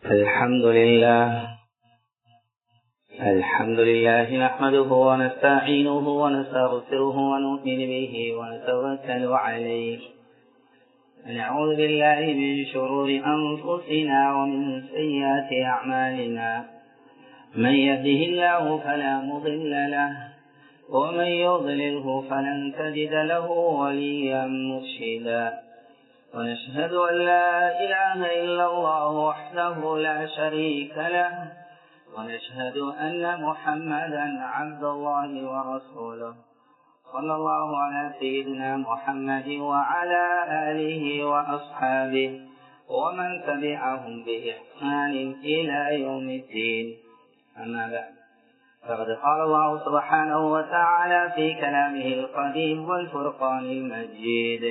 الحمد لله نحمده ونستعينه ونستغفره ونؤمن به ونتوكل عليه ونعوذ بالله من شرور أنفسنا ومن سيئات أعمالنا من يهده الله فلا مضل له ومن يضلله فلن تجد له وليا مرشدا ونشهد أن لا إله إلا الله وحده لا شريك له ونشهد أن محمدا عبد الله ورسوله صلى الله على سيدنا محمد وعلى آله وأصحابه ومن تبعهم بإحسان إلى يوم الدين. أما بعد، فقد قال الله سبحانه وتعالى في كلامه القديم والفرقان المجيد: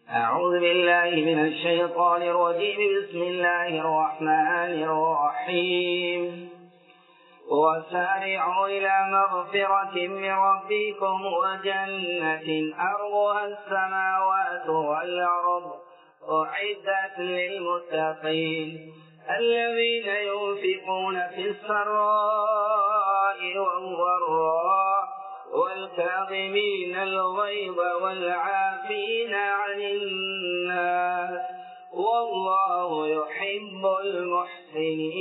أعوذ بالله من الشيطان الرجيم. بسم الله الرحمن الرحيم. وسارعوا إلى مغفرة من ربكم وجنة أرضها السماوات والأرض أعدت للمتقين الذين ينفقون في السراء والضراء والكاظمين الغيظ والعافين عن الناس والله يحب المحسنين.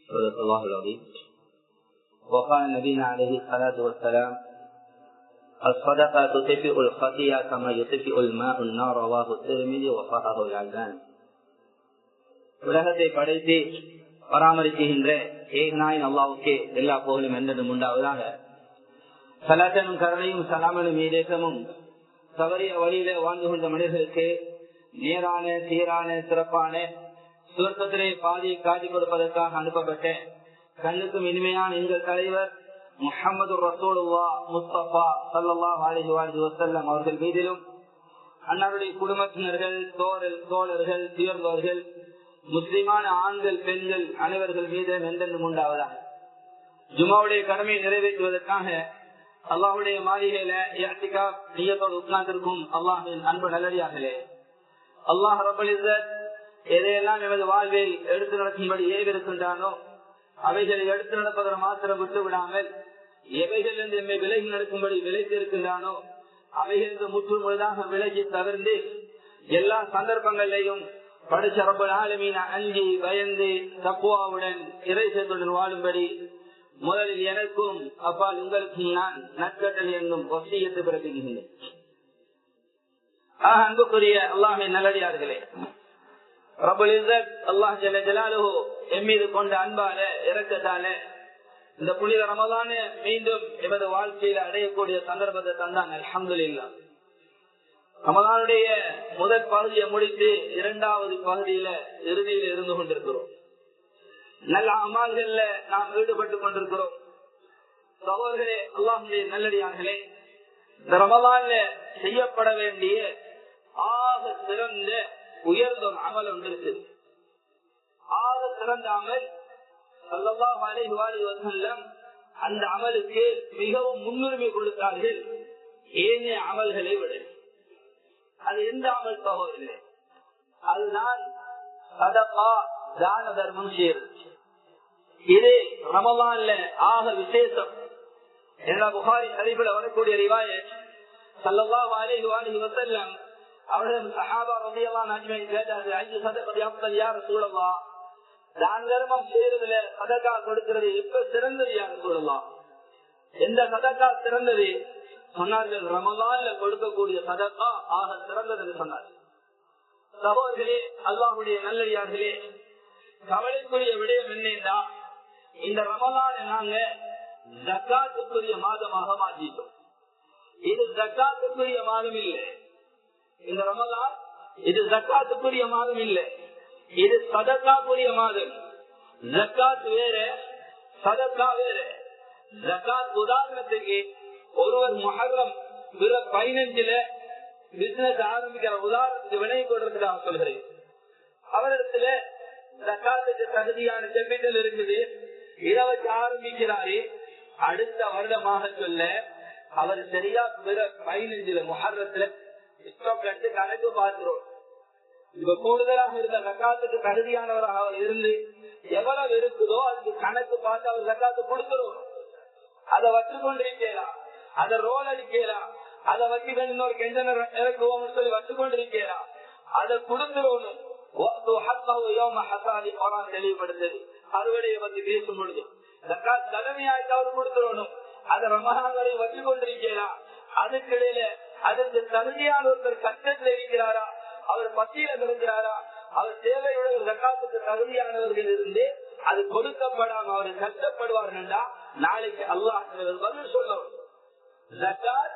صدق الله العظيم. وقال نبينا عليه الصلاة والسلام: الصدقة تطفئ الخطيئة كما يطفئ الماء النار. رواه الترمذي وصححه الألباني. உலகத்தை படைத்து பராமரிக்கின்ற ஏகநாயன் அல்லாஹ்வுக்கே எல்லா புகழும் என்றும் உண்டாவதாக. ஸலாத்தனும் கருணையும் சலாமனும் ஈடேற்றமும் தவறிய வழியிலே வாழ்ந்து கொண்ட மனிதர்களுக்கு நேரான சீரான சிறப்பான சுவர்க்கத்திலே பாதியை காட்டிக் கொடுப்பதற்காக அனுப்பப்பட்ட கண்ணுக்கும் இனிமையான எங்கள் தலைவர் முஹம்மது ரசூலுல்லாஹ் முஸ்தபா ஸல்லல்லாஹு அலைஹி வஸல்லம் அவர்கள் மீதிலும், அன்னாருடைய குடும்பத்தினர்கள், தோழர்கள், தீர்ந்தவர்கள், முஸ்லிமான ஆண்கள், பெண்கள் அனைவர்கள் மீது என்றென்றும் உண்டாவதாக. ஜும்மாவுடைய கடமையை நிறைவேற்றுவதற்காக அல்லாஹுடைய மாளிகையில இஅ்திகாஃப் நியத்தோடு உட்கார்ந்திருக்கும் அல்லாஹ்வின் அன்பு நல்லடியார்களே, அல்லாஹ் ரப்பல் இஸ்ஸத் எதையெல்லாம் எமது வாழ்வில் எடுத்து நடக்கும்படி ஏவிருக்கின்றானோ அவைகளை எடுத்து நடப்பதற்கு மாத்திரம் விட்டு விடாமல், எவைகள் என்று எம்மை விலகி நடக்கும்படி விலகி இருக்கின்றானோ அவைகளுக்கு முற்று முழுதாக விலகி தவிர்த்து எல்லா சந்தர்ப்பங்களிலையும் படிச்ச ரப்பல் ஆலமீன் அஞ்சி பயந்து தக்வாவுடன் இறைச்சத்துடன் வாழும்படி முதலில் எனக்கும் அப்பால் உங்களுக்கும் நான் நற்கட்டளை என்னும் வசியத்தை பிறப்பிக்கின்றேன். அன்புக்குரிய அல்லாஹ்வின் நல்லடியார்களே, ரப்பல் இஸ்ஸத் அல்லாஹ் ஜல்ல ஜலாலுஹு எம்மீது கொண்ட அன்பால இரக்கத்தால இந்த புனித ரமலான மீண்டும் எமது வாழ்க்கையில அடையக்கூடிய சந்தர்ப்பத்தை தந்தான். அல்ஹம்துலில்லாஹ். ரமலானுடைய முதல் பகுதியை முடித்து இரண்டாவது பகுதியில இறுதியில் இருந்து கொண்டிருக்கிறோம். நல்ல அமல்கள்ல நாம் ஈடுபட்டுக் கொண்டிருக்கிறோம். சகோதரர்களே, அல்லாஹ்வுடைய நல்லடியார்களே, இந்த ரமலான்ல செய்யப்பட வேண்டிய ஆக சிறந்த உயர்ந்த ஒரு அமல் ஒன்று இருக்குது. ஆக சிறந்த அமல் ஸல்லல்லாஹு அலைஹி வஸல்லம் அந்த அமலுக்கு மிகவும் முன்னுரிமை கொடுத்தார்கள் ஏனைய அமல்களை விட. அது எந்த அமல் சகோதரர்களே? அதுதான் சதகா, தான தர்மம் செய்யறது. இது ரமலான்ல ஆக விசேஷம். புகாரி ஷரீஃபில் வரக்கூடிய ரிவாயத், ஸல்லல்லாஹு அலைஹி வஸல்லம் அவர்கள் சஹாபா ரலியல்லாஹு அன்ஹும் கேட்டார்கள், ஐந்து சதகா அஃதல் யா ரசூலல்லாஹ், தான தர்மம் செய்யறதுல சதகா கொடுக்கிறது எப்ப சிறந்தது யா ரசூலல்லாஹ்? எந்த சதகா சிறந்தது? சொன்னார்கள், ரமலான்ல கொடுக்கக்கூடிய சதகா ஆக சிறந்தது என்று சொன்னார்கள். சகோதரர்களே, அல்லாஹ்வுடைய நல்லடியார்களே, கவலைக்குரிய விடயம் என்னன்னா, இந்த ரமலான நாங்க ஜக்காத்துக்குரிய மாதமாக மாற்றிட்டோம். இது ஜக்காத்துக்குரிய மாதம் இல்லை. இந்த ரமலான் இது ஜக்காத்துக்குரிய மாதம் இல்லை, இது சதகாக்குரிய மாதம். ஜக்காத் வேற, சதகா வேற. ஜக்காத் உதாரணத்துக்கு ஒருவர் முஹர்ரம் 15 பிசினஸ் ஆரம்பிக்கிற உதாரணத்துக்கு வினை கொடுறதுக்காக சொல்கிறேன். அவரிடத்துல ஜக்காத்துக்கு தகுதியான கேபிட்டல் இருக்குது, இதை வச்சு ஆரம்பிக்கிறாரு. அடுத்த வருடமாக சொல்ல அவர் சரியா 15 முஹர்ரத்துல கணக்கு பார்க்கிறோம். இப்ப கூடுதலாக இருந்த ஜக்காத்துக்கு தகுதியானவராக அவர் இருந்து எவ்வளவு இருக்குதோ அதுக்கு கணக்கு பார்த்து அவர் ஜக்காத்து கொடுத்துருவோம். அதை வச்சு கொண்டிருக்கலாம், அதை ரோல் அடிக்கலாம், அதை வச்சு இன்னொரு கெண்டனர் இறக்குவோம் சொல்லி வச்சு கொண்டிருக்கலாம், அதை கொடுத்துருவோம். தெளிவுபடுத்தது அறுவடையை பத்தி பேசும் பொழுது ஜக்காத் கடமையாய்க்கு அவர் கொடுத்துருவோம். அதை ரமஹான்களை வச்சு கொண்டிருக்கலாம். அதுக்கிடையில அதற்கு தகுதியான ஒருத்தர் கஷ்டத்தில் இருக்கிறாரா, அவர் பசியில இருக்கிறாரா, அவர் தேவையுள்ள ஜக்காத்துக்கு தகுதியானவர்கள் இருந்து அது கொடுக்கப்படாம அவர் கஷ்டப்படுவார்களா, நாளைக்கு அல்லாஹ் பதில் சொல்லணும். ஜக்காத்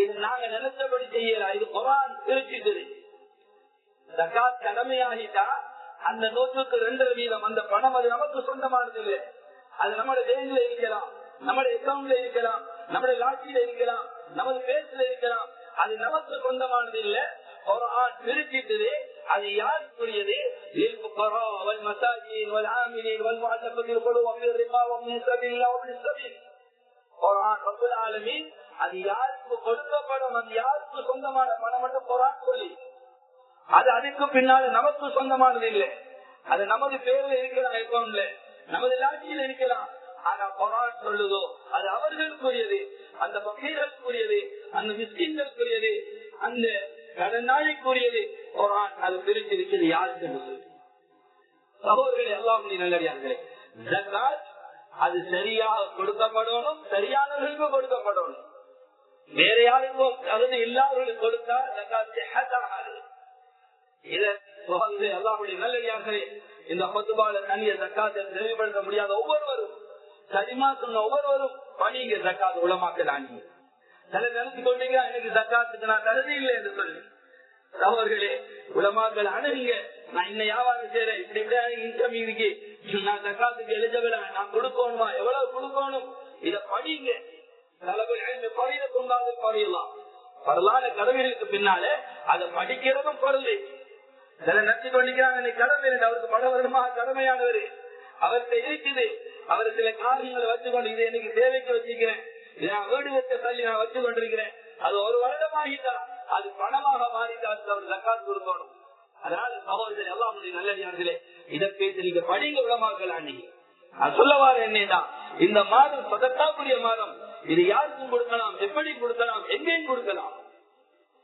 இது நாங்க நினைச்சபடி செய்யலாம், இது குர்ஆன் பிரிச்சுக்குது. ஜக்காத் கடமையாகிட்டா அந்த 100% அந்த பணம் அது நமக்கு சொந்தமானது இல்லை. அது நம்முடைய பேங்க்ல இருக்கலாம், நம்முடைய அக்கௌண்ட்ல இருக்கலாம், நம்முடைய லாட்சியில இருக்கலாம், நமது பேஸ்ல இருக்கலாம். அது நமக்கு சொந்தமானது இல்ல. குர்ஆன் பிரிச்சிட்டது. அது யாருக்குரியது? அது யாருக்கு கொடுக்கப்படும், அது யாருக்கு சொந்தமான பணம் மட்டும் குர்ஆன் சொல்லி, அது அதுக்கு பின்னால நமக்கு சொந்தமானது இல்லை. அது நமது பேர்ல இருக்கலாம், அக்கௌண்ட்ல நமது லாட்சியில் இருக்கலாம். ஆனா குர்ஆன் சொல்லுதோ அது அவர்களுக்குரியது, அந்த பகீர்களுக்குரியது, அந்த மிஸ்கின்களுக்குரியது, அந்த கடனாளிக்குரியது. குர்ஆன் அது பிரிச்சிருக்கிறது யாருக்கு என்று சொல்லி. சகோதரர்களே, அல்லாஹ்வுடைய நல்லடியார்களே, ஜகாத் அது சரியாக கொடுக்கப்படணும், சரியானவர்களுக்கு கொடுக்கப்படணும். வேற யாருக்கும் தகுதி இல்லாதவர்களுக்கு கொடுத்தா ஜகாத் ஹதாஹாது. இதை அல்லாஹ்வுடைய நல்லடியார்களே, இந்த ஹுத்பால தனிய ஜகாத்தை தெளிவுபடுத்த முடியாத ஒவ்வொருவரும், சரிமா சொன்ன ஒவ்வொருவரும் பணிங்க ஜகாத் உலமாக்கலாங்க. சில நினைச்சு கொண்டீங்க எனக்கு ஜகாத்துக்கு நான் தகுதி இல்லை என்று சொல்லி. சகோதரர்களே, உலமாக்கள் அணுகுங்க. நான் இன்னும் வியாபாரம் செய்யறேன், இப்படி இன்கம் இருக்கு, நான் ஜகாத்துக்கு எலிஜிபிள், நான் கொடுக்கணுமா, எவ்வளவு கொடுக்கணும், இத படிங்க. பறையில கொண்டாது பறையலாம். வரலாறு கடமைகளுக்கு பின்னால அதை படிக்கிறதும் பொருள். சில நினைச்சு கொண்டிருக்கிறாங்க கடமை, அவருக்கு படவரமாக கடமையானவர், அவர்கிட்ட இருக்குது, அவர் சில காரியங்களை வச்சுக்கொண்டு இதை எனக்கு தேவைக்கு வச்சுக்கிறேன், நான் வீடு வச்ச தள்ளி நான் வச்சு கொண்டிருக்கிறேன், அது ஒரு வருடமாகிட்டா அது பணமாக மாறிட்டால் அவர் ஜக்காத் கொடுக்கணும். அதனால சகோதரர்கள் அல்லாஹ்வுடைய நல்லடியார்களே, இதை பேசி நீங்க படிங்க உலமாக்கள். அன்னைக்கு நான் சொல்லவாறு என்னன்னா, இந்த மாதம் சதக்காக்குரிய மாதம். இது யாருக்கும் கொடுக்கலாம், எப்படி கொடுக்கலாம், எங்கேயும் கொடுக்கலாம்.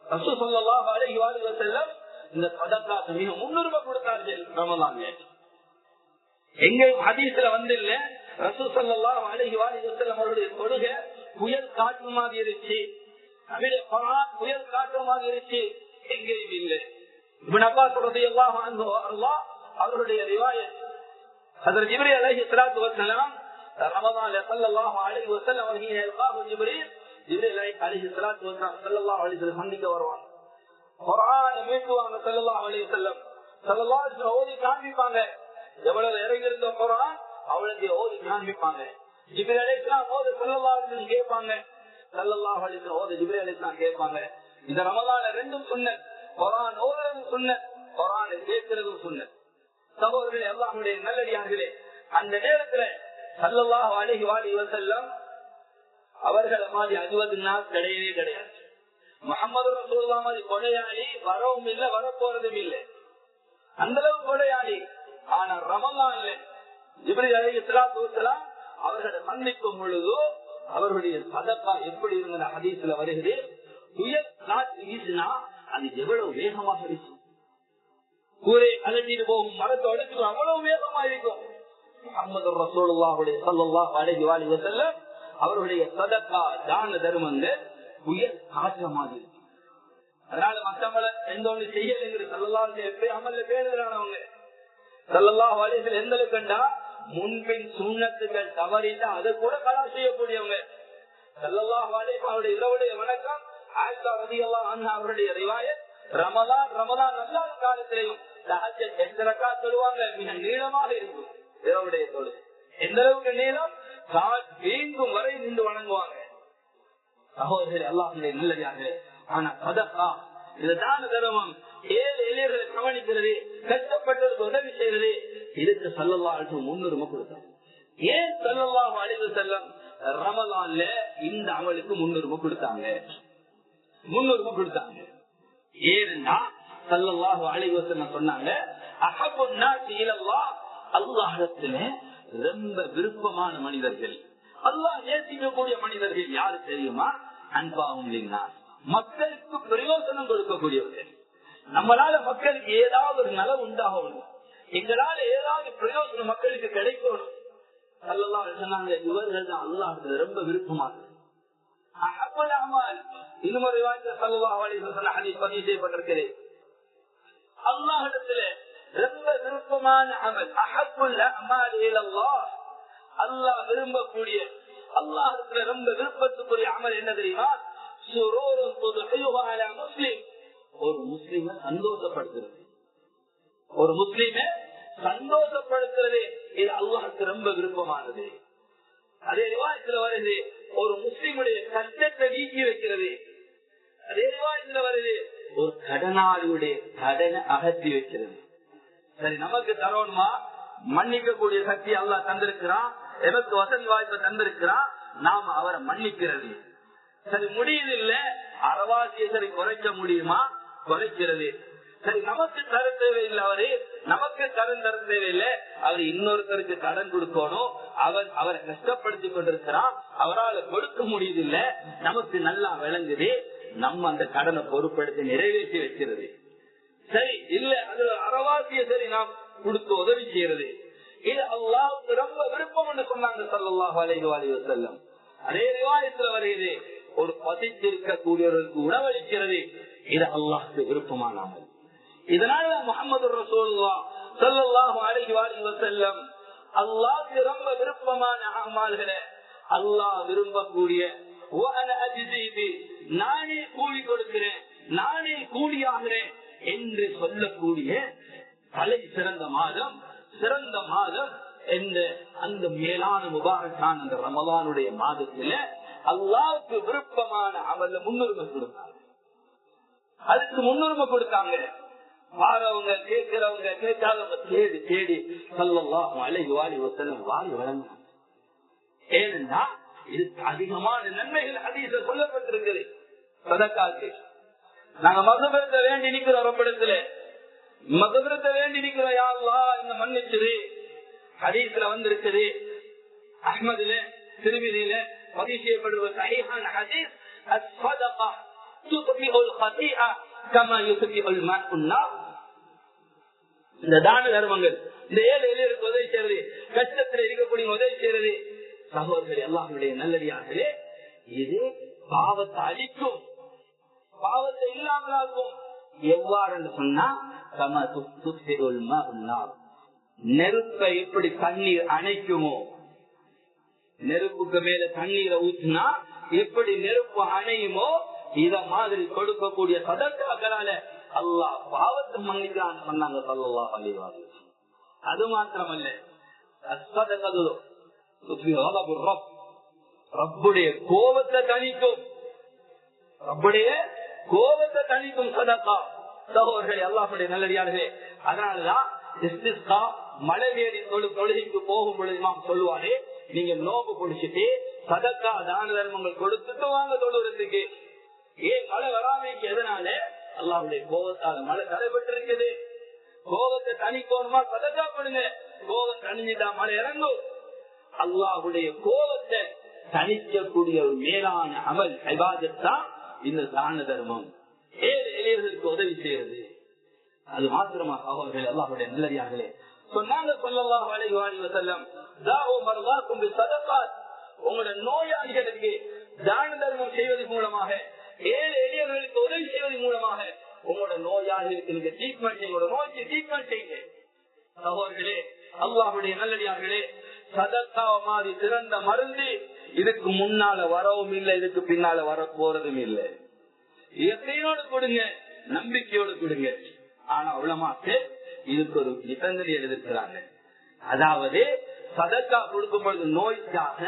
ரசூல் ஸல்லல்லாஹு அலைஹி வஸல்லம் இந்த சதக்காக்கு மிக முன்னுரிமை கொடுத்தார்கள். ரமலான் எங்க ஹதீஸ்ல வந்து இல்ல, ரசூல் ஸல்லல்லாஹு அலைஹி வஸல்லம் அவருடைய தொழுகை புயல் காற்று மாதிரி இருந்துச்சு, புயல் காற்று மாதிரி இருந்துச்சு, எங்கேயும் இல்லை. இப்னு அப்பாஸ் ரலியல்லாஹு அன்ஹு அவருடைய ரிவாயத், ஹஜ்ரத் ஜிப்ரீல் அலைஹிஸ்ஸலாத்து வஸ்ஸலாம் ரமலான்ல ஸல்லல்லாஹு அலைஹி வஸல்லம் அவர்கள் யல்காஹு ஜிப்ரீல் அலைஹிஸ்ஸலாத்து வஸ்ஸலாம் ஸல்லல்லாஹு அலைஹி வஸல்லம் சந்திக்க வருவாங்க. குர்ஆனை மீட்டுவாங்க. ஸல்லல்லாஹு அலைஹி வஸல்லம் ஸல்லல்லாஹு அலைஹி வஸல்லம் ஓதி காண்பிப்பாங்க. எவ்வளவு இறங்கி இருந்த குர்ஆன் அவ்வளவு ஓதி காண்பிப்பாங்க. ஜிப்ரீல் அலைஹிஸ்ஸலாம் ஓதி ஸல்லல்லாஹு அலைஹி வஸல்லம் கேட்பாங்க. ஸல்லல்லாஹு அலைஹி வஸல்லம் ஓதி ஜிப்ரீல் அலைஹிஸ்ஸலாம் கேட்பாங்க. இந்த ரமலான்ல ரெண்டும் சுன்னத், குர்ஆன் ஓதுறதும் சுன்னத், குர்ஆனை கேட்கிறதும் சுன்னத். சகோதரர்களே, அல்லாஹ்வுடைய நல்லடியார்களே, அந்த நேரத்துல ஸல்லல்லாஹு அலைஹி வஸல்லம் அவர்களை மாதிரி 60 நாள் கிடையவே கிடையாது. முஹம்மது ரசூலுல்லாஹ் மாதிரி கொடையாளி வரவும் இல்லை, வரப்போறதும் இல்லை, அந்த அளவு கொடையாளி. ஆனா ரமலான்ல ஜிப்ரீல் அலைஹிஸ்ஸலாத்து வஸ்ஸலாம் அவர்களை சந்திக்கும் பொழுது அவர்களுடைய சதக்கா எப்படி இருந்த ஹதீஸ்ல வருகிறது. புயல் காற்று வீசினா அது எவ்வளவு வேகமாக இருக்கும், கூரை அலட்டிட்டு போகும், மரத்தை அடிச்சு அவ்வளவு வேகமா இருக்கும். முஹம்மது ரசூலுல்லாஹி ஸல்லல்லாஹு அலைஹி வஸல்லம் அவருடைய சதக்கா தான தர்மங்கள் புயல் காற்று மாதிரி இருக்கும். அதனால மற்றவங்களை எந்த ஒண்ணு செய்யலைங்கிற ஸல்லல்லாஹு எப்படி அமல்ல பேணுகிறானவங்க. ஸல்லல்லாஹு அலைஹி வஸல்லம் எந்த கண்டா முன்பின் சுன்னத்துகள் தவறிட்டா அதை கூட கலா செய்யக்கூடியவங்க. ஸல்லல்லாஹு அலைஹி அவருடைய இரவுடைய வணக்கம் ஆயிஷா ரலியல்லாஹு அன்ஹா அவருடைய ரிவாயத், ரமலான் நல்ல காலத்திலையும் தஹஜ்ஜத் 8 ரக்காத் தொழுவாங்க. மிக நீளமாக இருக்கும் இரவுடைய தொழுகை. எந்த அளவுக்கு நீளம், கால் வீங்கும் வரை நின்று வணங்குவாங்க. சகோதரர்களே, அல்லாஹ்வுடைய நல்லடியார்களே, ஆனா சதகா இந்த தான தர்மம், ஏழை எளியர்களை கவனிக்கிறது, கஷ்டப்பட்டவருக்கு உதவி செய்யறது, இதுக்கு ஸல்லல்லாஹு அலைஹி வஸல்லம் முன்னுரிமை கொடுத்தாங்க. ஏன் ஸல்லல்லாஹு அலைஹி வஸல்லம் ரமலான்ல இந்த அமலுக்கு முன்னுரிமை கொடுத்தாங்க? ஏன்னா ஸல்லல்லாஹு அலைஹி வஸல்லம் சொன்னாங்க, அஹப்புன் நாஸி இலல்லாஹ், அல்லாஹ்விடத்துல ரொம்ப விருப்பமான மனிதர்கள், அல்லாஹ் நேசிக்கக்கூடிய மனிதர்கள் யாரு தெரியுமா? அன்பாவும் லின்னாஸ், மக்களுக்கு பிரயோஜனம் கொடுக்கக்கூடியவர்கள். நம்மளால மக்களுக்கு ஏதாவது ஒரு நலம் உண்டாகணும், எங்களால ஏதாவது பிரயோஜனம் மக்களுக்கு கிடைக்கணும். ஸல்லல்லாஹு அலைஹி வஸல்லம் சொன்னாங்க, இவர்கள் தான் அல்லாஹ்வுக்கு ரொம்ப விருப்பமானது. அஹப்புல் அமால், இன்னொரு ரிவாயத்துல ஸல்லல்லாஹு அலைஹி வஸல்லம் ஹதீஸ் பதிவு செய்யப்பட்டிருக்கிறது, அல்லாஹ்விடத்துல ரொம்ப விருப்பமான அமல், அஹப்புல் அமால் இலல்லாஹ், அல்லாஹ் விரும்பக்கூடிய, அல்லாஹ்விடத்துல ரொம்ப விருப்பத்துக்குரிய அமல் என்ன தெரியுமா? சுரூருன் துத்ஹிஹு அலா முஸ்லிம், ஒரு முஸ்லிமை சந்தோஷப்படுத்துறது, ஒரு முஸ்லிமை சந்தோஷப்படுத்துறது, இது அல்லாஹ்வுக்கு ரொம்ப விருப்பமானது. அதே ரிவாயத்துல வருது, ஒரு முஸ்லிமுடைய கஷ்டத்தை நீக்கி வைக்கிறது. அதே ரிவாயத்துல வருது, ஒரு கடனாளியுடைய கடனை அகற்றி வைக்கிறது. சரி, நமக்கு தரணுமா? மன்னிக்க கூடிய சக்தி அல்லாஹ் தந்திருக்கிறான், எனக்கு வசதி வாய்ப்பை தந்திருக்கிறான், நாம அவரை மன்னிக்கிறது. சரி, முடியுது இல்ல, அறவாசியை சரி குறைக்க முடியுமா? குறைக்கிறது. சரி, நமக்கு தர தேவையில்லை, அவரு நமக்கு கடன் தர தேவையில்லை, அவர் இன்னொருத்தருக்கு கடன் கொடுக்கணும், அவரை கஷ்டப்படுத்தி கொண்டிருக்கிறான், அவரால் கொடுக்க முடியுது இல்ல, நமக்கு நல்லா விளங்குது, நம்ம அந்த கடனை பொறுப்படுத்தி நிறைவேற்றி வைக்கிறது. சரி இல்ல, அது அறவாசிய சரி நாம் கொடுத்து உதவி செய்யறது, இது அல்லாஹ்வுக்கு ரொம்ப விருப்பம் என்று சொன்னாங்க ஸல்லல்லாஹு அலைஹி வஸல்லம். அதே ரிவாயத்துல வருகிறது, ஒரு பசித்திருக்கக்கூடியவர்களுக்கு உணவளிக்கிறது, இது அல்லாஹ்வுக்கு விருப்பமான அமல். இதனால முஹம்மது ரசூலுல்லாஹ் ஸல்லல்லாஹு அலைஹி வஸல்லம் அல்லாஹ்வுக்கு ரொம்ப விருப்பமான அமல்களை அல்லாஹ் விரும்பக்கூடிய, நானே கூலி கொடுக்கிறேன், நானே கூலியாகிறேன் என்று சொல்லக்கூடிய தலை சிறந்த மாதம், சிறந்த மாதம் என்ற அந்த மேலான முபாரக்கான அந்த ரமலானுடைய மாதத்துல அல்லாஹ்வுக்கு விருப்பமான அமல்ல முன்னுரிமை கொடுத்தாங்க. அதுக்கு முன்னுரிமை கொடுத்தாங்க. வாரவங்க, கேட்கிறவங்க, கேட்காதவங்க தேடி தேடி ஸல்லல்லாஹு அலைஹி வஸல்லம் வாரி வழங்கினாங்க. ஏனென்றா இதுக்கு அதிகமான நன்மைகள் ஹதீஸ்ல சொல்லப்பட்டிருக்கிறது. சதகாக்கு நாங்க மகபிரத்தை வேண்டி நிக்கிறோம், ரப்பிடத்துல மகபிரத்தை வேண்டி நிக்கிறோம், யா அல்லாஹ் இந்த மன்னிச்சிரு. ஹதீஸ்ல வந்திருக்குது, அஹ்மதுல திருமிதியில பதிவு செய்யப்படுவது சஹீஹான ஹதீஸ், அஸ்ஸதகா துத்ஃபிஉல் கதீஅ கமா யுத்ஃபிஉல் மாஉன் நார். இந்த தான தர்மங்கள், இந்த ஏழை எளியருக்கு உதவி செய்யறது, கஷ்டத்தில் இருக்கக்கூடிய உதவி செய்யறது, சகோதரர்களே அல்லாஹ்வுடைய நல்லடியார்களே, இது பாவத்தை அழிக்கும், பாவத்தை இல்லாமலாக்கும். எவ்வாறு சொன்னா, கமா துத்ஃபிஉல் மாஉன் நார், நெருப்பை எப்படி தண்ணீர் அணைக்குமோ, நெருப்புக்கு மேல தண்ணீரை ஊற்றினா எப்படி நெருப்பு அணையுமோ, இத மாதிரி கொடுக்கக்கூடிய சதக்காக்களால அல்லாஹ் பாவத்தை மன்னிக்கிறான்னு சொன்னாங்க ஸல்லல்லாஹு அலைஹி வஸல்லம். அது மாத்திரமல்ல, ரப்புடைய கோபத்தை தணிக்கும், ரப்புடைய கோபத்தை தணிக்கும் சதக்கா. சகோதரர்களே அல்லாஹ்வுடைய நல்லடியார்களே, அதனாலதான் இஸ்திஸ்கா மழை வேடி தொழுகைக்கு போகும் பொழுது இமாம் சொல்லுவாரே, நீங்க நோம்பு குடிச்சிட்டு சதக்கா தான தர்மங்கள் கொடுத்துட்டு வாங்க தொழுறதுக்கு. ஏன் மழை வராமைக்கு? எதனால? அல்லாஹ்வுடைய கோபத்தால மழை தடைபட்டு இருக்குது. கோபத்தை தணிக்கணுமா? சதக்கா கொடுங்க. கோபம் தணிஞ்சுட்டா மழை இறங்கும். அல்லாஹ்வுடைய கோபத்தை தணிக்கக்கூடிய ஒரு மேலான அமல் இபாதத் தான் இந்த தான தர்மம், ஏழை எளியர்களுக்கு உதவி செய்யறது. அது மாத்திரமா சகோதரர்களே அல்லாஹ்வுடைய நல்லடியார்களே, சொன்னாங்க ஸல்லல்லாஹு அலைஹி வஸல்லம், தாஉ மர்தாக்கும் பிஸ்ஸதகாத், உங்களுடைய நோயாளிகளுக்கு தான தர்மம் செய்வதன் மூலமாக, ஏழை எளியவர்களுக்கு உதவி செய்வதன் மூலமாக உங்களோட நோயாளிகளுக்கு நீங்க ட்ரீட்மெண்ட் செய்யுங்க, நோய்க்கு ட்ரீட்மெண்ட் செய்யுங்க. சகோதரர்களே அல்லாஹ்வுடைய நல்லடியார்களே, சதக்கா மாதிரி சிறந்த மருந்து இதுக்கு முன்னால வரவும் இல்லை, இதுக்கு பின்னால வர போறதும் இல்லை. இயற்கையோடு கொடுங்க, நம்பிக்கையோடு கொடுங்க. ஆனா உலமாக்கு இதுக்கு ஒரு நிபந்தனை எழுதிருக்கிறாங்க. அதாவது சதக்கா கொடுக்கும் பொழுது நோய்க்காக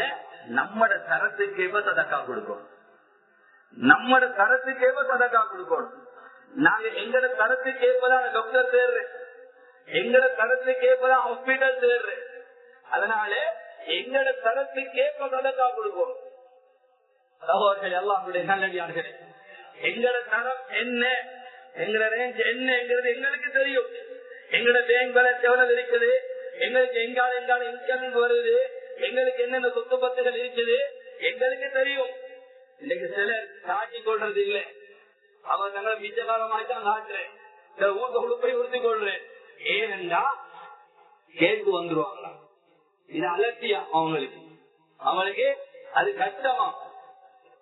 நம்மட தரத்துக்கேற்ப சதக்கா கொடுக்கணும், நம்மட தரத்துக்கேற்ப சதக்கா கொடுக்கணும். நாங்க எங்கட தரத்துக்கேற்பதான் டாக்டர் தேர்றேன், எங்கட தரத்துக்கேற்பதான் ஹாஸ்பிட்டல் தேர்றேன். அதனால எங்கட தரத்துக்கேற்ப சதக்கா கொடுக்கணும். சகோதரர்களே அல்லாஹ்வுடைய நல்லடியார்களே, எங்கட தரம் என்ன, எங்களோட ரேஞ்ச் என்னங்கிறது எங்களுக்கு தெரியும். எங்களோட பேங்க் பேலன்ஸ் எவ்வளவு இருக்குது, எங்களுக்கு எங்கால இன்கம் வருது, எங்களுக்கு என்னென்ன சொத்து பத்துகள் இருக்குது எங்களுக்கு தெரியும். இன்னைக்கு சிலர் காட்டி கொள்றது இல்லை. அவர் தங்களை மிச்ச காலமாய்த்தான் காட்டுறேன், போய் உறுத்தி கொள்றேன். ஏனென்றா கேட்டு வந்துருவாங்களா, இது அலட்சியா அவங்களுக்கு அது கஷ்டமா.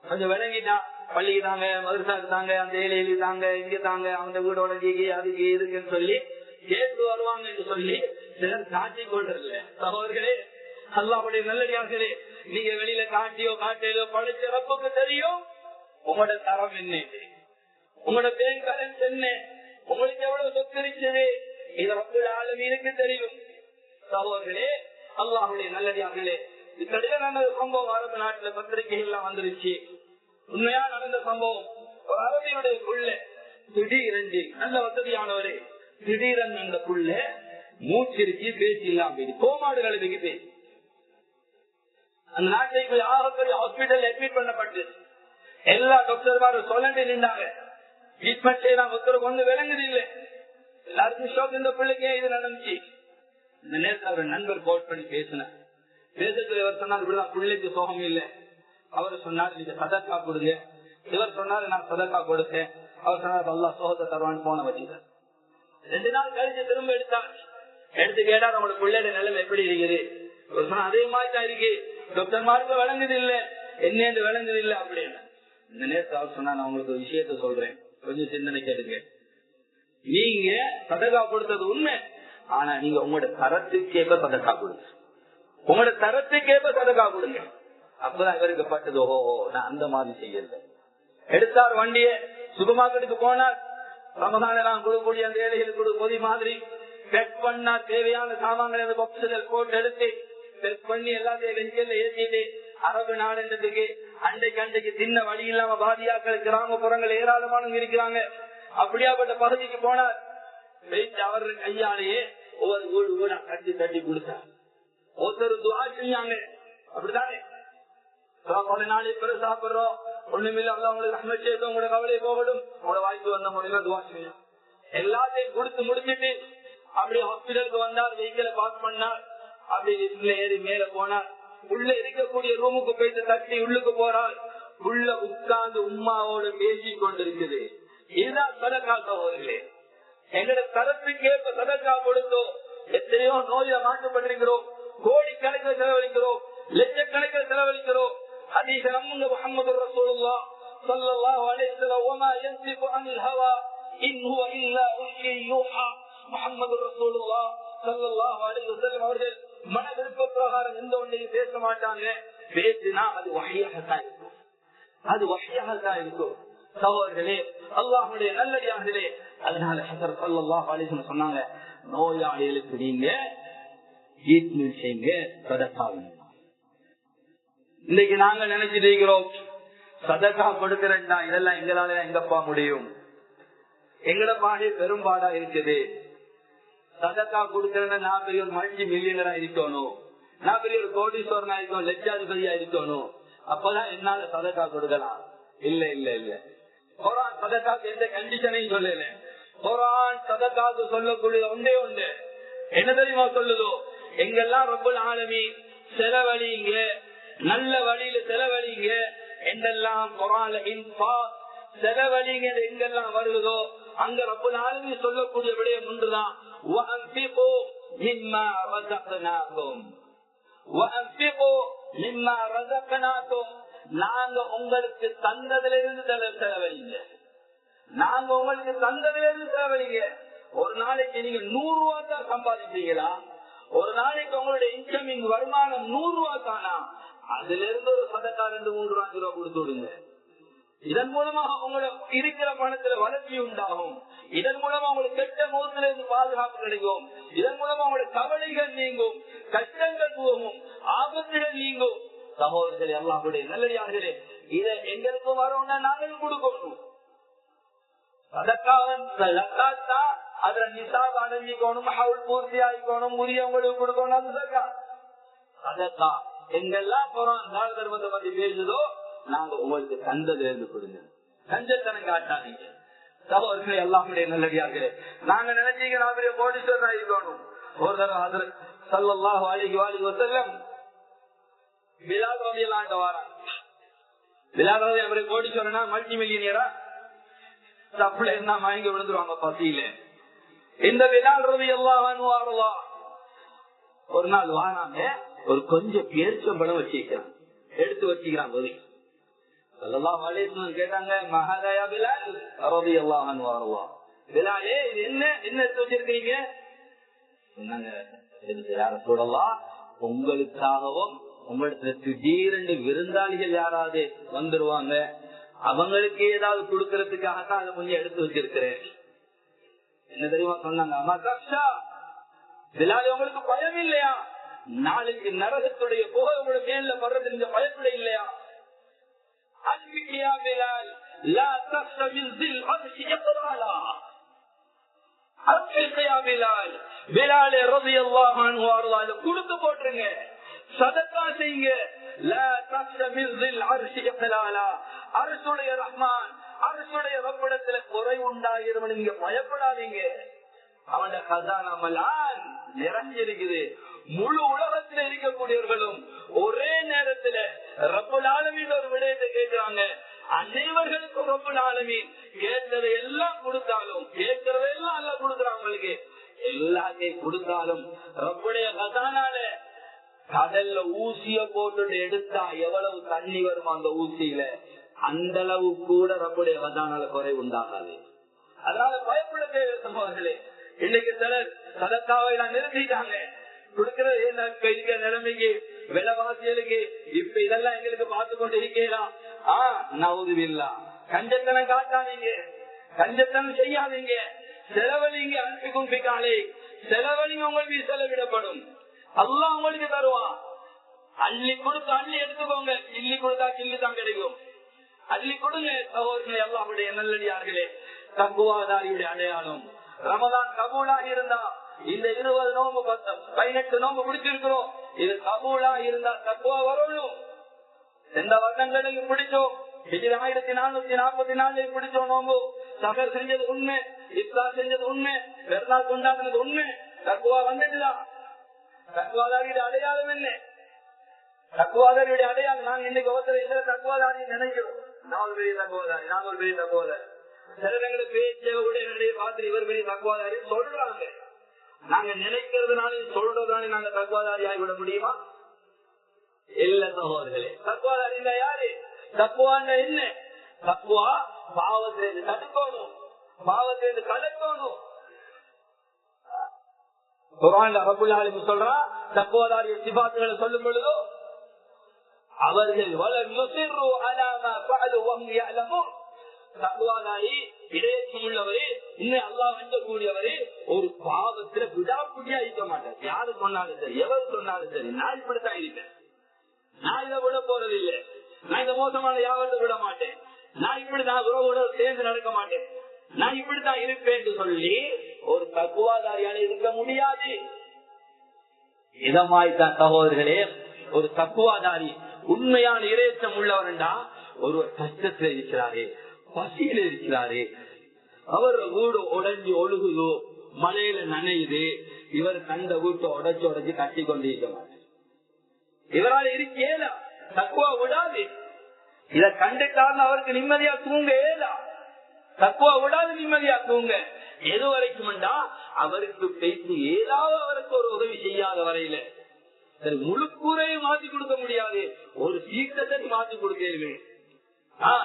கொஞ்சம் விளங்கிட்டான், பள்ளிக்கு தாங்க, மதுரசாக்கு தாங்க, அந்த ஏழையில தாங்க, இங்க தாங்க, அந்த வீடோட ஜிகி அதுக்கு இருக்குன்னு சொல்லி கேட்டு வருவாங்க என்று சொல்லி சிலர் காட்டி கொள்றது. சகோதரர்களே, அல்லாஹ்வுடைய நல்லடியார்களே, நீங்க வெளியில காட்டியோ காட்டியோ படிச்ச ரப்புக்கு தெரியும் உங்களோட தரம் என்ன, உங்களோட பேங்க் பேலன்ஸ் என்ன, உங்களுக்கு எவ்வளவு சொத்து இருக்குது, இது ரப்புல் ஆலமீனுக்கு தெரியும். சகோதரர்களே, அல்லாஹ்வுடைய நல்லடியார்களே, இத்தகைய நடந்த சம்பவம் அரபு நாட்டுல பத்திரிகைகள்லாம் வந்துருச்சு. உண்மையா நடந்த சம்பவம். ஒரு அரபியுடைய புள்ள திடீரென்று, நல்ல வசதியானவரு, திடீரென்று அந்த புள்ள மூச்சிருச்சு, பேச்சு இல்லாம கோமாடு கழுவிக்கு பேசி அந்த நாட்டுக்கு ஆகப்பெரிய ஹாஸ்பிட்டல் அட்மிட் பண்ணப்பட்டு எல்லா டாக்டர் சொல்லி நின்றாங்க. ட்ரீட்மெண்ட் செய்யலாம், ஒருத்தருக்கு ஒண்ணு விளங்குது இல்லை. எல்லாருக்கும் ஷோக், இந்த பிள்ளைக்கே இது நடந்துச்சு. இந்த நேரத்தில் அவர் நண்பர் கோட் பண்ணி பேசினார். பேசத்துல இவர் சொன்னார், இப்படிதான் பிள்ளைக்கு சோகம் இல்லை. அவர் சொன்னார், நீங்க சதக்கா கொடுங்க. இவர் சொன்னாரு, நான் சதக்கா கொடுத்தேன். அவர் சொன்னார், அல்லாஹ் சோகத்தை தருவான்னு போன வச்சுட்டார். 2 நாள் கழிச்சு திரும்ப எடுத்தார். எடுத்து கேட்டார், உங்களுக்கு பிள்ளையோட நிலைமை எப்படி இருக்குது? அதே மாதிரி தான் இருக்கு, டாக்டர் மார்க்கு விளங்குது இல்ல, என்னன்னு விளங்குது இல்ல அப்படின்னு. இந்த நேரத்தில் அவர் சொன்னா, நான் உங்களுக்கு ஒரு விஷயத்த சொல்றேன், கொஞ்சம் சிந்தனை கேட்டுங்க. நீங்க சதக்கா கொடுத்தது உண்மை, ஆனா நீங்க உங்களோட தரத்துக்கேற்ப சதக்கா கொடுங்க, உங்களோட தரத்துக்கேற்ப சதக்கா கொடுங்க. அப்பதான் இவருக்கு பட்டது, ஓஹோ நான் அந்த மாதிரி செய்யல. எடுத்தார் வண்டிய, சூப்பர் மார்க்கெட்டுக்கு போனார். ரமதான நான் கொடுக்கக்கூடிய அந்த ஏழைகளுக்கு பொதி மாதிரி செக் பண்ணா, தேவையான சாமான்கள் அந்த பாக்ஸ்ல போட்டு எடுத்து செக் பண்ணி எல்லாத்தையும் வெஞ்சல்ல ஏற்றிட்டு அரபு நாடுன்றதுக்கு அண்டைக்கு தின்ன வழி இல்லாம பாதியாக்கள் கிராமப்புறங்கள் ஏராளமானவங்க இருக்கிறாங்க. அப்படியாப்பட்ட பகுதிக்கு போனார். அவர் கையாலேயே ஒவ்வொரு வீடு வீடா தட்டி தட்டி கொடுத்தார். ஒருத்தர் துவா செஞ்சாங்க. அப்படித்தானே நாளை பிறகு சாப்பிடுறோம், ஒண்ணுமில்ல, அல்ல உங்களுக்கு ரஹ்மத் செய்து உங்களோட கவலை போகட்டும், உங்களோட வாய்ப்பு வந்த முறையில துவா செய்யணும். எல்லாத்தையும் கொடுத்து முடிச்சுட்டு அப்படி ஹாஸ்பிட்டலுக்கு வந்தார். வெஹிக்கிளை பார்க் பண்ணார். அப்படி ஏறி மேல போனார். உள்ள இருக்கக்கூடிய ரூமுக்கு போயிட்டு தட்டி உள்ளுக்கு போறார். உள்ள உட்கார்ந்து உம்மாவோட பேசி கொண்டிருக்குது. இதுதான் சதக்கா சகோதரர்களே. எங்களோட தரத்துக்கேற்ப சதக்கா கொடுத்தோம். எத்தனையோ நோயில மாற்றப்பட்டிருக்கிறோம், கோடிக்கணக்கில் செலவழிக்கிறோம், லட்சக்கணக்கில் செலவழிக்கிறோம். ஹதீஸ் நம்புங்க, முஹம்மது ரசூலுல்லாஹ் ஸல்லல்லாஹு அலைஹி வஸல்லம், வமா யன்திகு அனில் ஹவா இன் ஹுவ இல்லா வஹ்யு யூஹா. முஹம்மது ரசூலுல்லாஹ் ஸல்லல்லாஹு அலைஹி வஸல்லம் அவர்கள் மன விருப்ப பிரகாரம் எந்த ஒன்றையும் பேச மாட்டாங்க. பேசினா அது வஹ்யாகத்தான் இருக்கும், அது வஹ்யாகத்தான் இருக்கும். சகோதரர்களே, அல்லாஹ்வுடைய நல்லடியார்களே, அதனால ஹஸரத் ஸல்லல்லாஹு அலைஹி வஸல்லம் சொன்னாங்க, நோயாளிகளுக்கு நீங்க ட்ரீட்மெண்ட் செய்யுங்க, சதகா. இன்னைக்கு நாங்க நினைச்சிட்டு இருக்கிறோம், சதகா கொடுக்கிறேன்டா, இதெல்லாம் எங்களால எங்கப்பா முடியும், எங்கட பாடு பெரும்பாடா இருக்குது. சதக்கா கொடுக்கிறேன்னா நான் பெரிய ஒரு மல்டி மில்லியனரா இருக்கணும், நான் பெரிய ஒரு கோடீஸ்வரனா இருக்கணும், லட்சாதிபதியா இருக்கணும், அப்பதான் என்னால சதக்கா கொடுக்கலாம். இல்ல இல்ல இல்ல, குர்ஆன் சதக்காக்கு எந்த கண்டிஷனையும் சொல்லல. குர்ஆன் சதக்காக்கு சொல்லக்கூடிய ஒன்றே ஒன்று என்ன தெரியுமா சொல்லுதோ, எங்கெல்லாம் ரப்புல் ஆலமீன் செலவழிங்க, நல்ல வழியில செலவழிங்க என்றெல்லாம் குர்ஆன்ல இன்ஃபாக் செலவழிங்க எங்கெல்லாம் வருவதோ அங்க ரப்புல் ஆலமீன் சொல்லக்கூடிய விடயம் ஒன்றுதான், வஅன்ஃபிகு மிம்மா ரஸக்னாகும், வஅன்ஃபிகு மிம்மா ரஸக்னாகும். நாங்க உங்களுக்கு தந்ததிலிருந்து செலவழிங்க, நாங்க உங்களுக்கு தந்ததிலிருந்து செலவழிங்க. ஒரு நாளைக்கு நீங்க 100 ரூபாய் தான் சம்பாதிப்பீங்களா? ஒரு நாளைக்கு உங்களுடைய இன்கமிங் வருமானம் 100 ரூபாய் தானா? அதுல இருந்து ஒரு சதக்கா 2-3 ரூபாய் கொடுத்து விடுங்க. இதன் மூலமாக உங்களுக்கு இருக்கிற பணத்துல வளர்ச்சி உண்டாகும். இதன் மூலமா உங்களுக்கு கெட்ட மோசத்துல இருந்து பாதுகாப்பு கிடைக்கும். இதன் மூலமா உங்களுக்கு கவலைகள் நீங்கும், கஷ்டங்கள் போகும், ஆபத்துகள் நீங்கும். சகோதரர்களே, அல்லாஹ்வுடைய நல்லடியார்களே, இதை எங்களுக்கும் வரணும்னா நாங்களும் கொடுக்கணும். அதுல நிசாப் அடைஞ்சிக்கணும், ஹவுல் பூர்த்தி ஆகிக்கணும், உரியவங்களுக்கு கொடுக்கணும். சதக்கா எங்கெல்லாம் போறோம் தான தர்மத்தை பத்தி பேசுதோ நாங்க உங்களுக்கு தந்தது இருந்து கொடுங்க. கஞ்சத்தனம் காட்டாதீங்க. சகோதரர்களே, எல்லாருடைய நல்லடியார்களே, நாங்க நினைச்சீங்க நான் பெரிய கோடீஸ்வரன் இருக்கணும். ஒரு தடவை ஹஜ்ரத் ஸல்லல்லாஹு அலைஹி வஸல்லம் பிலால் ரலியல்லாஹு அன்ஹு வராங்க. பிலால் ரலியல்லாஹு அன்ஹு கோடீஸ்வரனா, மல்டி மில்லியனியரா? அப்படியே என்ன மயங்கி விழுந்துருவாங்க பசியில. இந்த பிலால் ரலியல்லாஹு அன்ஹு ஒரு நாள் வாராங்க, ஒரு கொஞ்சம் பேர்ச்சம்பழம் வச்சிருக்கிறாங்க, எடுத்து வச்சுக்கிறாங்க. ஸல்லல்லாஹு அலைஹி வஸல்லம் கேட்டாங்க, மஹாதயா பிலால் ரலியல்லாஹு அன்ஹு, பிலாலே என்ன எடுத்து வச்சிருக்கீங்க? சொல்லலாம், உங்களுக்காகவும் உங்களுக்கு திடீரென்று விருந்தாளிகள் யாராவது வந்துருவாங்க, அவங்களுக்கு ஏதாவது கொடுக்கறதுக்காகத்தான் அதை கொஞ்சம் எடுத்து வச்சிருக்கிறேன். என்ன தெரியுமா சொன்னாங்க? உங்களுக்கு பயம் இல்லையா? நாளைக்கு நரகத்துடைய புகை உங்களுடைய மேல வர்றது நீங்க பயப்பட இல்லையா? கொடுத்து போட்டுருங்க, சதக்கா செய்யுங்க. அரசுடைய ரஹ்மான், அரசுடைய ரப்பிடத்துல குறை உண்டாகிரும், நீங்க பயப்படாதீங்க. அவன் கதானமலான் நிறைஞ்சிருக்குது. முழு உலகத்தில் இருக்கக்கூடியவர்களும் ஒரே நேரத்துல ரப்புல் ஆலமீன் ஒரு விடயத்தை கேட்கிறாங்க. அனைவர்களுக்கும் ரப்புல் ஆலமீன் கேட்கறதை எல்லாம் கொடுத்தாலும், கேட்கறதெல்லாம் எல்லாம் கொடுக்குறாங்களுக்கு, எல்லாத்தையும் கொடுத்தாலும் ரப்புடைய கதானால கடல்ல ஊசிய போட்டு எடுத்தா எவ்வளவு தண்ணி வரும் அந்த ஊசியில, அந்த அளவு கூட ரப்புடைய கதானால குறை உண்டாகாது. அதனால பயப்பட தேவை சம்பவங்களே. இன்னைக்கு சிலர் சதக்காவை எல்லாம் நிறுத்திட்டாங்க. கொடுக்கிறது இருக்கிற நிலைமைக்கு, விலைவாசிகளுக்கு இப்ப இதெல்லாம் எங்களுக்கு பார்த்து கொண்டு இருக்கலாம். நவுதுவில்லா, கஞ்சத்தனம் காட்டாதீங்க, கஞ்சத்தனம் செய்யாதீங்க, செலவழிங்க. அனுப்பி கும்பிக்காலே செலவழிங்க, உங்களுக்கு செலவிடப்படும். அல்லாஹ் உங்களுக்கு தருவான். அள்ளி கொடுத்து அள்ளி எடுத்துக்கோங்க, கிள்ளி கொடுத்தா கிள்ளி தான் கிடைக்கும். அள்ளி கொடுங்க சகோதரர்களே, அல்லாஹ்வுடைய நல்லடியார்களே. தக்குவாதாரியுடைய அடையாளம் ரமதான் கபூலாக இருந்தா, இந்த 20 நோம்பு 18 நோம்பு முடிச்சிருக்கிறோம், இது கபூலா இருந்தா தக்குவா வரணும். எந்த வருடங்களுக்கு பிடிச்சோம், 1444 பிடிச்சோம் நோம்பு, சகர் செஞ்சது உண்மை, இஃப்தார் செஞ்சது உண்மை, பெருநாள் கொண்டாடுனது உண்மை, தக்குவா வந்துட்டுதான். தக்குவாதாரியுடைய அடையாளம் என்ன? தக்குவாதாரியுடைய அடையாளம் நாங்க இன்னைக்கு ஒருத்தர் தக்குவாதாரி நினைக்கிறோம். நான் ஒரு பெரிய தக்குவாதாரி, நான் ஒரு பெரிய தக்குவாதாரி. சிலரங்களை பேச்ச உடைய பார்த்து இவர் பெரிய தக்குவாதாரி சொல்றாங்க. நாங்க நினைக்கிறதுனால சொல்றதுனால நாங்க தக்குவாதாரி ஆகிவிட முடியுமா? இல்ல சகோதரர்களே. தக்குவாதாரி இல்ல யாரு? தக்குவாண்ட என்ன? தக்குவா பாவத்திலிருந்து தடுக்கணும், பாவத்திலிருந்து கலக்கணும். குர்ஆன்ல ரப்பல் ஆலமீன் சொல்றான், தக்குவாதாரிய சிபாத்துகளை சொல்லும் பொழுதோ அவர்கள் வலம் யுஸிரு அலா மா ஃபஅலு வஹும் யஅலமூன். தக்குவாதாரி இடையச்சம் உள்ளவரே, இன்னும் அல்லாஹ் வந்தக்கூடியவரே, ஒரு பாவத்துல விடாப்புடியா இருக்க மாட்டார். யாரு சொன்னாலும் சரி, எவர் சொன்னாலும் சரி, நான் இப்படித்தான் இருப்பேன், நான் இதை விட போறது இல்லை, நான் இந்த மோசமான யாவத்தை விட மாட்டேன், நான் இப்படித்தான் உறவோட சேர்ந்து நடக்க மாட்டேன், நான் இப்படித்தான் இருப்பேன் சொல்லி ஒரு தக்குவாதாரியால இருக்க முடியாது. இதமாய்த்தான் சகோதரர்களே, ஒரு தக்குவாதாரி உண்மையான இறைச்சம் உள்ளவர்டா, ஒருவர் கஷ்டத்துல இருக்கிறாரே, பசியில இருக்கிறாரே, அவர் வீடு உடைஞ்சு ஒழுகுதோ, மழையில நனையுது, இவர் கண்ட வீட்டை உடைச்சு உடைச்சு கட்டி கொண்டு இருக்க மாட்டார். இவரால் இருக்கேல தக்குவா விடாது. இத கண்டுட்டாலும் அவருக்கு நிம்மதியா தூங்க ஏலா. தக்குவா விடாது, நிம்மதியா தூங்க. எது வரைக்கும் அவருக்கு பேசி ஏதாவது அவருக்கு ஒரு உதவி செய்யாத வரையில முழு கூரையும் மாத்தி கொடுக்க முடியாது, ஒரு சீக்கிரத்தை மாத்தி கொடுக்கவே.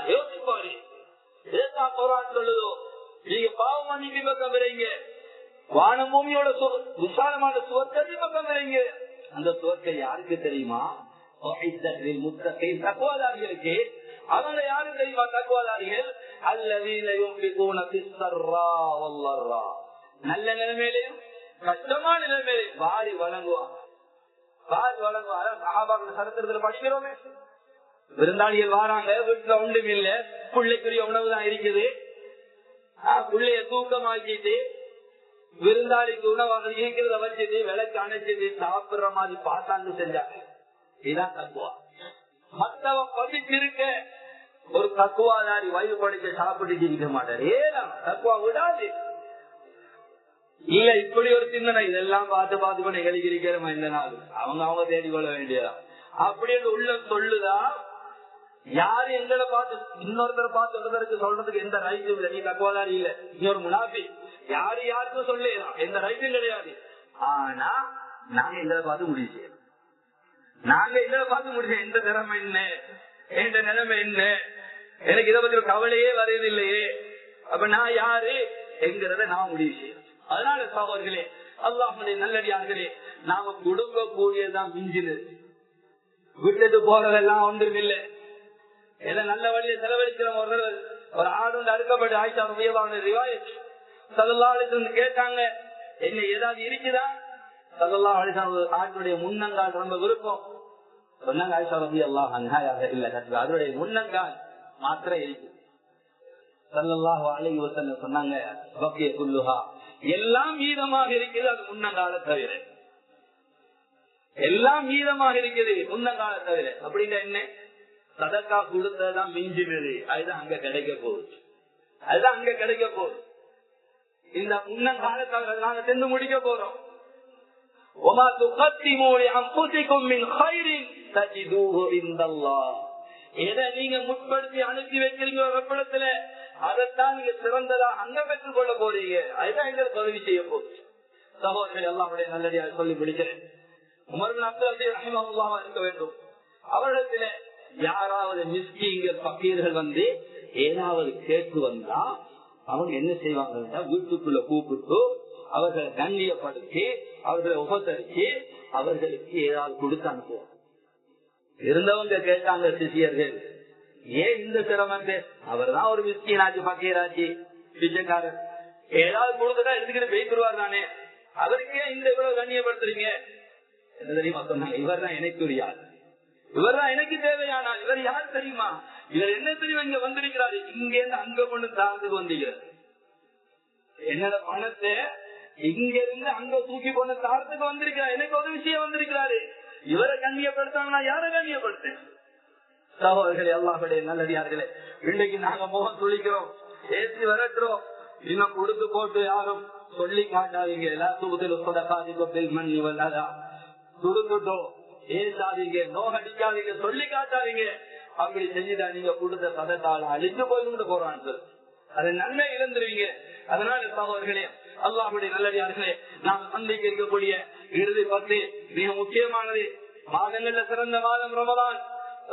யோசிப்பாரு, சொல்லுதோ நீங்க பாவம் மன்னிப்பு பக்கம் வரீங்க, வான பூமியோட விசாலமான சுவர்க்கத்தை பக்கம் வரீங்க. அந்த சுவர்க்கம் யாருக்கு தெரியுமா? தக்குவாதாரிகளுக்கு. அவங்க யாரும் தெரியுமா? தக்குவாதாரிகள் நல்ல நிலைமையிலையும் கஷ்டமான நிலைமையிலையும் வாரி வழங்குவாங்க. சரித்திரத்துல படிக்கிறோமே, விருந்தாளிகள் வாராங்க, வீட்டுல ஒன்றும் இல்ல, பிள்ளைக்குரிய உணவு தான் இருக்குது, பிள்ளைய தூக்கமாக்கிட்டு விருந்தாளிக்கு உணவாக இருக்கிறத வச்சுட்டு விளக்கு அணைச்சிட்டு சாப்பிடுற மாதிரி பாசாங்கு செஞ்சாங்க. இதுதான் தக்குவா. மத்தவன் பசிச்சிருக்க ஒரு தக்குவாதாரி வயிறு படிக்க சாப்பிட்டு இருக்க மாட்டார். ஏன் தக்குவா விடாது இல்ல. இப்படி ஒரு சிந்தனை இதெல்லாம் பார்த்து பார்த்து கொண்டு எங்களுக்கு இந்த நாள் அவங்க தேடிக்கொள்ள வேண்டியதா அப்படின்னு உள்ள சொல்லுதா. யாரு எங்களை பார்த்து இன்னொருத்தரை பார்த்து ஒருத்தருக்கு சொல்றதுக்கு எந்த ரைட்டும் இல்லை. நீ தக்குவாதாரி இல்ல, நீ ஒரு முனாஃபி, யாரு யாருக்கும் சொல்லலாம், எந்த ரைட்டும் கிடையாது. ஆனா நாங்க எங்களை பார்த்து முடிவு செய்யணும். நாங்க எங்களை பார்த்து முடிச்ச எந்த திறமை என்ன, எந்த நிலைமை என்ன, எனக்கு இதை பத்தி கவலையே வருவதில்லையே, அப்ப நான் யாரு என்கிறத நான் முடிவு செய்யணும். அதனால சகோதரர்களே, அல்லாஹ்வுடைய நல்லடியார்களே, நாம குடும்ப கூடியதான் மிஞ்சினது. விட்டுட்டு போறதெல்லாம் ஒன்றும் இல்லை. ஏதோ நல்ல வழியை செலவழிக்கிறோம். ஒரு ஆடு அறுக்கப்பட்டு ஆயிஷா ரலியல்லாஹு ரிவாயத் ஸல்லல்லாஹு அலைஹி வஸல்லம் கேட்டாங்க, என்ன ஏதாவது இருக்குதா? ஸல்லல்லாஹு அலைஹி வஸல்லம் ஆட்டுடைய முன்னங்கால் ரொம்ப விருப்பம் சொன்னாங்க. ஆயிஷா ரலியல்லாஹு அன்ஹா இல்ல, அதனுடைய முன்னங்கால் மாத்திரை இருக்கு. ஸல்லல்லாஹு அலைஹி வஸல்லம் சொன்னாங்க, பக்கிய குல்லுஹா, எல்லாம் மீதமாக இருக்குது, அது முன்னங்கால தவிர. எல்லாம் மீதமாக இருக்குது முன்னங்கால தவிர. அப்படின்னா என்ன? சதக்கா கொடுத்ததான் மிஞ்சினது, அதுதான் அங்க கிடைக்க போகுது, அதுதான் அங்க கிடைக்க போகுது. இந்த முன்னங்காலத்தை நாங்க சென்று முடிக்க போறோம். وَمَا تُقَدِّمُوا لِأَنفُسِكُم مِّنْ خَيْرٍ تَجِدُوهُ عِندَ اللَّهِ. எதை நீங்க முற்படுத்தி அனுப்பி வைக்கிறீங்க இடத்துல, அதைத்தான் நீங்க சிறந்ததா அங்க பெற்றுக் கொள்ள போறீங்க. அதுதான் எங்களுக்கு உதவி செய்ய போகுது. சகோதரர்கள் எல்லாருடைய நல்லடியாக சொல்லி முடிக்கிறேன். உமர் இப்னு அப்துல் அஸீஸ் ரஹிமஹுல்லாஹ் இருக்க வேண்டும். அவரிடத்துல யாராவது மிஸ்கீன்கள் பக்கீர்கள் வந்து ஏதாவது கேட்டு வந்தா அவங்க என்ன செய்வாங்கன்னா, வீட்டுக்குள்ள கூப்பிட்டு அவர்களை கண்ணியப்படுத்தி அவர்களை உபசரிச்சு அவர்களுக்கு ஏதாவது கொடுத்து அனுப்புவோம். இருந்தவங்க கேட்டாங்க சிஷியர்கள், ஏன் இந்த சிரமம்? அவர் தான் ஒரு மிஸ்கீனாச்சு, பக்கீராச்சு, பிச்சைக்காரர், ஏதாவது கொடுத்துட்டா எடுத்துக்கிட்டு பேசிடுவார் தானே, அவருக்கு ஏன் இந்த இவ்வளவு கண்ணியப்படுத்துறீங்க? என்ன தெரியுமா சொன்னாங்க? இவர் தான் எனக்குரியார், இவர் தான் எனக்கு தேவையானால். இவர் யார் தெரியுமா? இவர் என்ன தெரியுமா? இங்க வந்திருக்கிறாரு, இங்க இருந்து அங்க கொண்டு தாழ்ந்துக்கு வந்திருக்கிறார். என்னோட பணத்தை இங்க இருந்து அங்க தூக்கி கொண்டு தாழ்த்துக்கு வந்திருக்கிறார், எனக்கு ஒரு விஷயம் வந்திருக்கிறாரு. இவரை கண்ணியப்படுத்தாங்கன்னா யாரை கண்ணியப்படுத்து? சகோதரர்களே, அல்லாஹ்வுடைய நல்லடியார்களே, இன்னைக்கு நாங்க முகம் துளிக்கிறோம், ஏற்றி வரட்டுறோம், இன்னும் கொடுத்து போட்டு யாரும் சொல்லி காட்டாதீங்க. கொடுத்துட்டோம், ஏசாதீங்க, நோகடிக்காதீங்க, சொல்லி காட்டாதீங்க. அப்படி செஞ்சுட்டா நீங்க கொடுத்த சதத்தால அழிஞ்சு போயிட்டு போறான்னு சொல்லு, அது நன்மை இழந்துருவீங்க. அதனால சகோதரர்களே, அல்லாஹ்வுடைய நல்லடியார்களே, நாம் சந்திக்க இருக்கக்கூடிய இறுதி 10 மிக முக்கியமானது. மாதங்கள்ல சிறந்த மாதம் ரமலான்.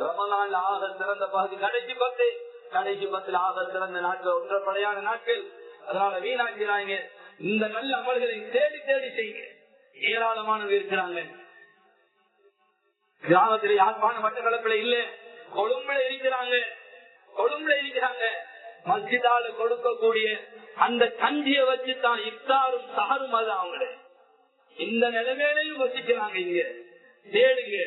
ரமலான்ல ஆக சிறந்த பகுதி கடைசி 10. கடைசி 10 ஆக சிறந்த நாட்கள், ஒன்றப்படையான நாட்கள். அதனால வீணாக்கிறாங்க. இந்த நல்ல அமல்களை தேடி தேடி செய்யுங்க. ஏராளமானவங்க இருக்கிறாங்க. கிராமத்திலே யாழ்ப்பாண மட்டக்களப்பில இல்ல, கொழும்புல இருக்கிறாங்க. கொழும்புல இருக்கிறாங்க. மஸ்ஜிதால கொடுக்கக்கூடிய அந்த கஞ்சிய வச்சுதான் இஃப்தாரும் சஹரும் அது அவங்கள இந்த நிலைமையிலையும் வசிக்கிறாங்க. இங்க தேடுங்க.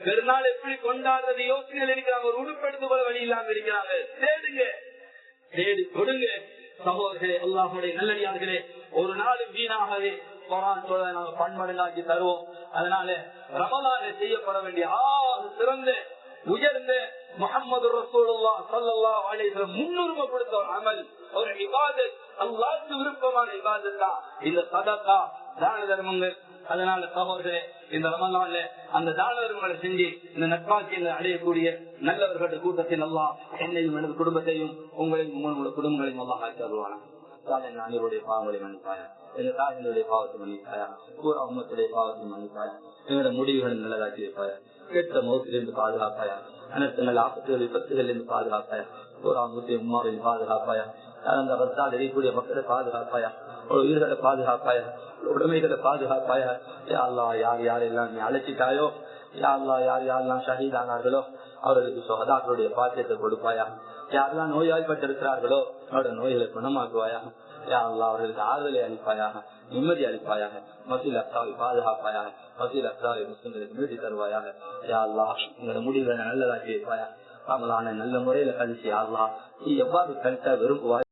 பெருநாள் எப்படி கொண்டாடுறது யோசனைகள் இருக்கிறாங்க. ஒரு உடுப்பெடுத்து போல வழி இல்லாம இருக்கிறாங்க. தேடுங்க, தேடி கொடுங்க. சகோதரர்களே, அல்லாஹ்வுடைய நல்லடியார்களே, ஒரு நாளும் வீணாகவே குர்ஆன் சொல்ல நாங்க பன்மடங்காக்கி தருவோம். அதனால ரமலான் செய்யப்பட வேண்டிய சிறந்த உயர்ந்த முஹம்மது ரசூலுல்லாஹ் ஸல்லல்லாஹு அலைஹி வஸல்லம் முன்னுரிமை கொடுத்த ஒரு அமல், ஒரு இபாதத், அல்லாஹ்வுக்கு விருப்பமான இபாதத் தான் இந்த சதகா, தான தர்மங்கள். அதனால சகோதரர்களே, இந்த ரமலான்ல அந்த தான தர்மங்களை செஞ்சு இந்த நட்பாட்சியை அடையக்கூடிய நல்லவர்களுடைய கூட்டத்தில் அல்லாஹ் என்னையும் எனது குடும்பத்தையும் உங்களையும் உங்களுடைய குடும்பங்களையும் அல்லாஹ் ஆக்கி தருவானா. அனைவருடைய பாவங்களை மன்னிப்பாயா, எங்க தாயினுடைய பாவத்தை மன்னிப்பாயா, பூரா உம்மத்துடைய பாவத்தை மன்னிப்பாயா, எங்களோட முடிவுகளை நல்லதாக்கி வைப்பாயா, கெட்ட மோசத்திலிருந்து பாதுகாப்பாயா, அனைத்து ஆபத்துகள் விபத்துகளிலிருந்து பாதுகாப்பாயா, பூரா உம்மத்துடைய உம்மாவையும் பாதுகாப்பாயா, அந்த ரத்தால் எரியக்கூடிய மக்களை பாதுகாப்பாயா, உயிர்களை பாதுகாப்பாயா, உடைமைகளை பாதுகாப்பாயா. யா அல்லாஹ், யார் யாரெல்லாம் நீ அழைச்சிட்டாயோ, யா அல்லாஹ், யார் யாரெல்லாம் ஷஹீதானார்களோ அவர்களுக்கு சுஹதாக்களுடைய பாக்கியத்தை கொடுப்பாயா. யாரெல்லாம் நோய்வாய்ப்பட்டிருக்கிறார்களோ அவருடைய நோய்களை குணமாக்குவாயா. யா அல்லாஹ், அவர்களுக்கு ஆறுதலை அளிப்பாயாக, நிம்மதி அளிப்பாயாக, மசீல் அக்ஸாவை பாதுகாப்பாயாக, மசீல் அக்ஸாவை முஸ்லிம்களுக்கு நீதி தருவாயாக. யா அல்லாஹ், உங்களோட முடிவுகளை நல்லதாக்கி வைப்பாயா. ரமலானை நல்ல முறையில கழிச்சு யா அல்லாஹ், நீ எவ்வாறு கழித்தா விரும்புவாய்